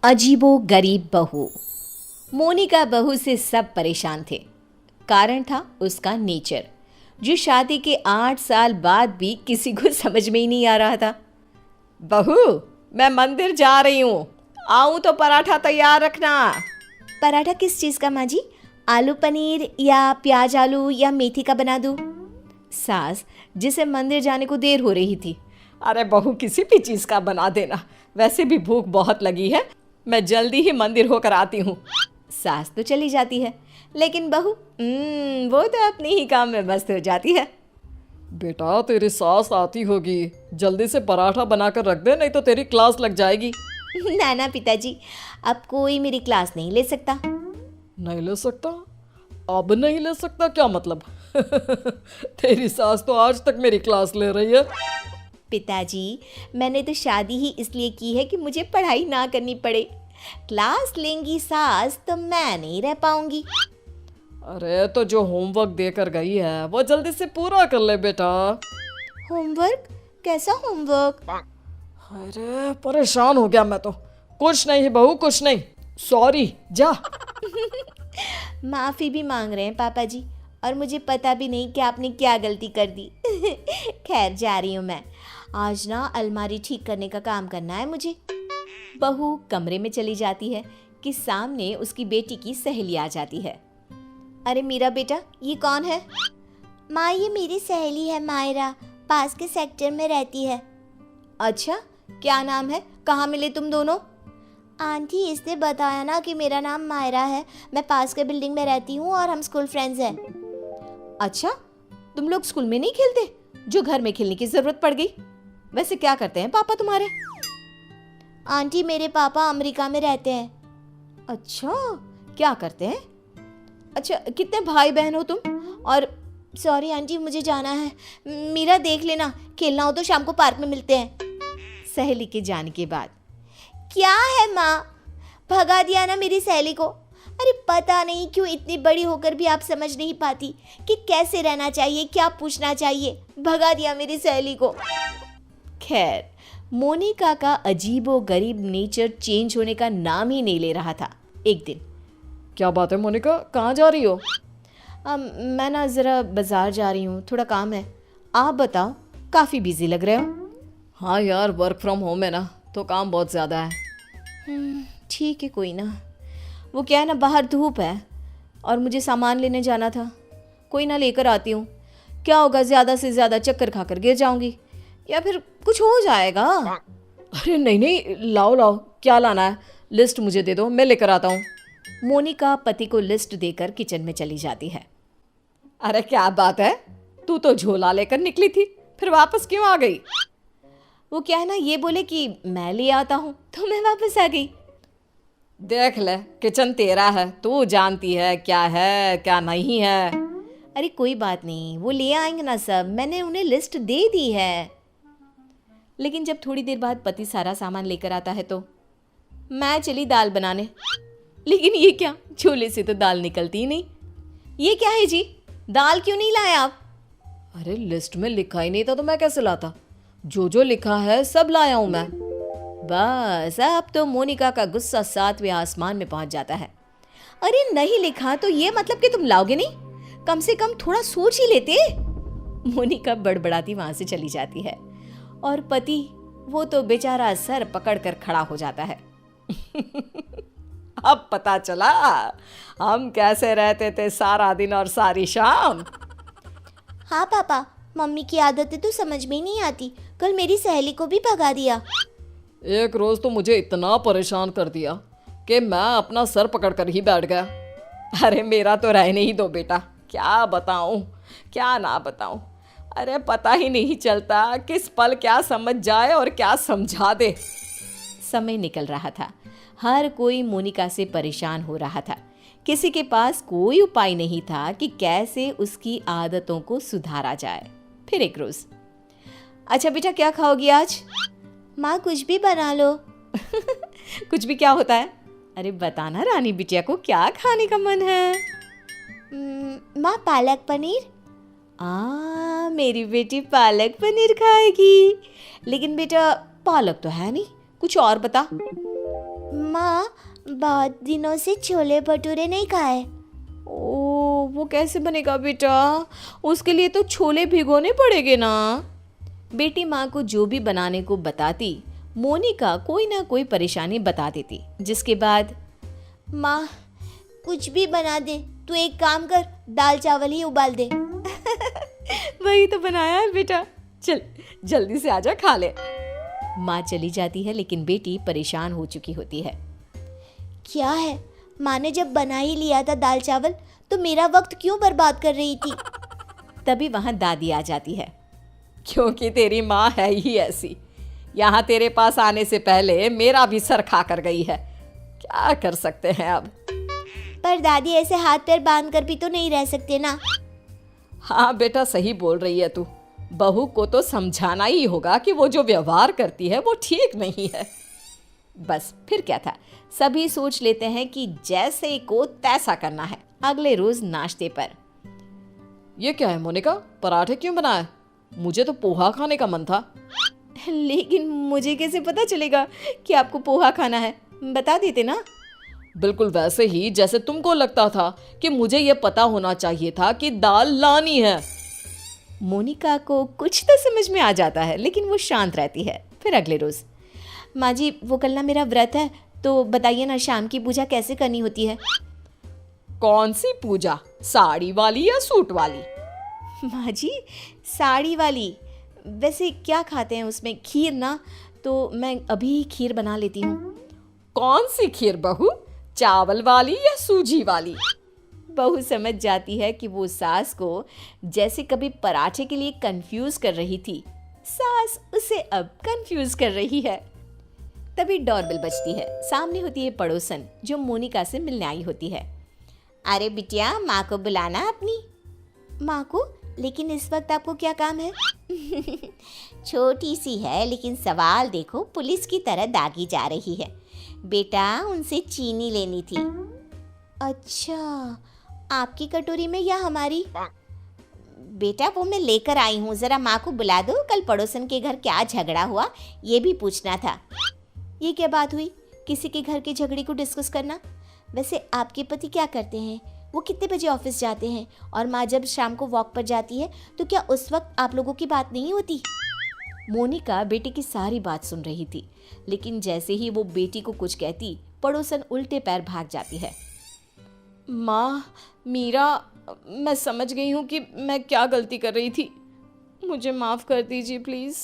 अजीबो गरीब बहू। मोनिका बहू से सब परेशान थे। कारण था उसका नेचर, जो शादी के 8 साल बाद भी किसी को समझ में ही नहीं आ रहा था। बहू, मैं मंदिर जा रही हूँ, आऊँ तो पराठा तैयार रखना। पराठा किस चीज़ का माँ जी? आलू पनीर या प्याज आलू या मेथी का बना दूँ? सास, जिसे मंदिर जाने को देर हो रही थी। अरे बहू, किसी भी चीज़ का बना देना, वैसे भी भूख बहुत लगी है, मैं जल्दी ही मंदिर होकर आती हूँ। सास तो चली जाती है, लेकिन बहू वो तो अपने ही काम में मस्त हो जाती है। बेटा, तेरी सास आती होगी, जल्दी से पराठा बनाकर रख दे, नहीं तो तेरी क्लास लग जाएगी। ना ना पिताजी, अब कोई मेरी क्लास नहीं ले सकता। नहीं ले सकता? अब नहीं ले सकता क्या मतलब? तेरी सास तो आज तक मेरी क्लास ले रही है। पिताजी, मैंने तो शादी ही इसलिए की है कि मुझे पढ़ाई ना करनी पड़े। क्लास लेंगी सास तो मैं नहीं रह पाऊंगी। अरे तो जो होमवर्क देकर गई है वो जल्दी से पूरा कर ले बेटा। होमवर्क? कैसा होमवर्क? अरे परेशान हो गया मैं तो। कुछ नहीं बहू, कुछ नहीं, सॉरी, जा। माफ़ी भी मांग रहे हैं पापा जी, और मुझे पता भी नहीं कि आपने क्या गलती कर दी। खैर, जा रही हूँ मैं। आज ना अलमारी ठीक करने का काम करना है मुझे। बहू कमरे में चली जाती है कि सामने उसकी बेटी की सहेली आ जाती है। अरे मेरा बेटा, ये कौन है? माँ, ये मेरी सहेली है मायरा, पास के सेक्टर में रहती है। अच्छा, क्या नाम है? कहाँ मिले तुम दोनों? आंटी, इसने बताया ना कि मेरा नाम मायरा है, मैं पास के बिल्डिंग में रहती हूँ और हम स्कूल फ्रेंड्स हैं। अच्छा, तुम लोग स्कूल में नहीं खेलते, जो घर में खेलने की जरूरत पड़ गई? वैसे क्या करते हैं पापा तुम्हारे? आंटी, मेरे पापा अमेरिका में रहते हैं। अच्छा, क्या करते हैं? अच्छा, कितने भाई बहन हो तुम? और सॉरी आंटी, मुझे जाना है। मीरा, देख लेना, खेलना हो तो शाम को पार्क में मिलते हैं। सहेली के जाने के बाद, क्या है माँ, भगा दिया ना मेरी सहेली को। अरे पता नहीं क्यों इतनी बड़ी होकर भी आप समझ नहीं पाती कि कैसे रहना चाहिए, क्या पूछना चाहिए। भगा दिया मेरी सहेली को। खैर, मोनिका का अजीबो गरीब नेचर चेंज होने का नाम ही नहीं ले रहा था। एक दिन, क्या बात है मोनिका, कहाँ जा रही हो? मैं ना ज़रा बाज़ार जा रही हूँ, थोड़ा काम है। आप बताओ, काफ़ी बिजी लग रहे हो। हाँ यार, वर्क फ्रॉम होम है ना, तो काम बहुत ज़्यादा है। ठीक है, कोई ना। वो क्या है ना, बाहर धूप है और मुझे सामान लेने जाना था। कोई ना, लेकर आती हूँ। क्या होगा, ज़्यादा से ज़्यादा चक्कर खाकर गिर जाऊँगी या फिर कुछ हो जाएगा। अरे नहीं नहीं, लाओ लाओ, क्या लाना है? लिस्ट मुझे दे दो, मैं लेकर आता हूँ। मोनिका पति को लिस्ट देकर किचन में चली जाती है। अरे क्या बात है, तू तो झोला लेकर निकली थी, फिर वापस क्यों आ गई? वो क्या है ना, ये बोले कि मैं ले आता हूँ तो मैं वापस आ गई। देख ले, किचन तेरा है, तू जानती है क्या है क्या नहीं है। अरे कोई बात नहीं, वो ले आएंगे ना सब, मैंने उन्हें लिस्ट दे दी है। लेकिन जब थोड़ी देर बाद पति सारा सामान लेकर आता है तो मैं चली दाल बनाने। लेकिन ये क्या, झोले से तो दाल निकलती ही नहीं। ये क्या है जी, दाल क्यों नहीं लाए आप? अरे लिस्ट में लिखा ही नहीं था तो मैं कैसे लाता? जो लिखा है सब लाया हूं मैं। बस अब तो मोनिका का गुस्सा 7वें आसमान में पहुंच जाता है। अरे नहीं लिखा तो ये मतलब कि तुम लाओगे नहीं? कम से कम थोड़ा सोच ही लेते। मोनिका बड़बड़ाती वहां से चली जाती है और पति, वो तो बेचारा सर पकड़कर खड़ा हो जाता है। अब पता चला हम कैसे रहते थे सारा दिन और सारी शाम। हाँ पापा, मम्मी की आदतें तो समझ में ही नहीं आती। कल मेरी सहेली को भी भगा दिया। एक रोज तो मुझे इतना परेशान कर दिया कि मैं अपना सर पकड़कर ही बैठ गया। अरे मेरा तो रहने ही दो बेटा, क्या बताऊं क्या ना बताऊं। अरे पता ही नहीं चलता किस पल क्या समझ जाए और क्या समझा दे। समय निकल रहा था, हर कोई मोनिका से परेशान हो रहा था। किसी के पास कोई उपाय नहीं था कि कैसे उसकी आदतों को सुधारा जाए। फिर एक रोज, अच्छा बेटा, क्या खाओगी आज? माँ, कुछ भी बना लो। कुछ भी क्या होता है? अरे बताना रानी बिटिया को क्या खाने का मन है। माँ, पालक पनीर। मेरी बेटी पालक पनीर खाएगी। लेकिन बेटा, पालक तो है नहीं, कुछ और बता। माँ, बहुत दिनों से छोले भटूरे नहीं खाए। ओ, वो कैसे बनेगा बेटा? उसके लिए तो छोले भिगोने पड़ेंगे ना। बेटी माँ को जो भी बनाने को बताती, मोनिका कोई ना कोई परेशानी बता देती, जिसके बाद माँ कुछ भी बना दे, तू एक काम कर, दाल चावल ही उबाल दे। वही तो बनाया है बेटा, चल जल्दी से आजा खा ले। माँ चली जाती है, लेकिन बेटी परेशान हो चुकी होती है। क्या है, माँ ने जब बना ही लिया था दाल चावल, तो मेरा वक्त क्यों बर्बाद कर रही थी? तभी वहाँ दादी आ जाती है। क्योंकि तेरी माँ है ही ऐसी, यहाँ तेरे पास आने से पहले मेरा भी सर खा कर गई है। क्या कर सकते हैं अब। पर दादी, ऐसे हाथ पैर बांध कर भी तो नहीं रह सकते ना। हाँ बेटा, सही बोल रही है तू। बहू को तो समझाना ही होगा कि वो जो व्यवहार करती है वो ठीक नहीं है। बस फिर क्या था, सभी सोच लेते हैं कि जैसे को तैसा करना है। अगले रोज नाश्ते पर, ये क्या है मोनिका, पराठे क्यों बनाए? मुझे तो पोहा खाने का मन था। लेकिन मुझे कैसे पता चलेगा कि आपको पोहा खाना है? बता देते ना। बिल्कुल वैसे ही जैसे तुमको लगता था कि मुझे ये पता होना चाहिए था कि दाल लानी है। मोनिका को कुछ तो समझ में आ जाता है, लेकिन वो शांत रहती है। फिर अगले रोज, माँ जी, वो कल ना मेरा व्रत है, तो बताइए ना शाम की पूजा कैसे करनी होती है? कौन सी पूजा, साड़ी वाली या सूट वाली? माँ जी, साड़ी वाली। वैसे क्या खाते हैं उसमें? खीर ना, तो मैं अभी खीर बना लेती हूँ। कौन सी खीर बहू, चावल वाली या सूजी वाली? बहू समझ जाती है कि वो सास को जैसे कभी पराठे के लिए कंफ्यूज कर रही थी, सास उसे अब कंफ्यूज कर रही है। तभी डोरबेल बजती है। सामने होती है पड़ोसन, जो मोनिका से मिलने आई होती है। अरे बिटिया, माँ को बुलाना अपनी। माँ को? लेकिन इस वक्त आपको क्या काम है? छोटी सी है, लेकिन सवाल देखो, पुलिस की तरह दागी जा रही है। बेटा, उनसे चीनी लेनी थी। अच्छा, आपकी कटोरी में या हमारी? बेटा, वो मैं लेकर आई हूँ, जरा माँ को बुला दो। कल पड़ोसन के घर क्या झगड़ा हुआ, ये भी पूछना था। ये क्या बात हुई, किसी के घर के झगड़े को डिस्कस करना? वैसे आपके पति क्या करते हैं? वो कितने बजे ऑफिस जाते हैं? और माँ जब शाम को वॉक पर जाती है, तो क्या उस वक्त आप लोगों की बात नहीं होती? मोनिका बेटी की सारी बात सुन रही थी, लेकिन जैसे ही वो बेटी को कुछ कहती, पड़ोसन उल्टे पैर भाग जाती है। माँ, मीरा, मैं समझ गई हूँ कि मैं क्या गलती कर रही थी। मुझे माफ़ कर दीजिए प्लीज़।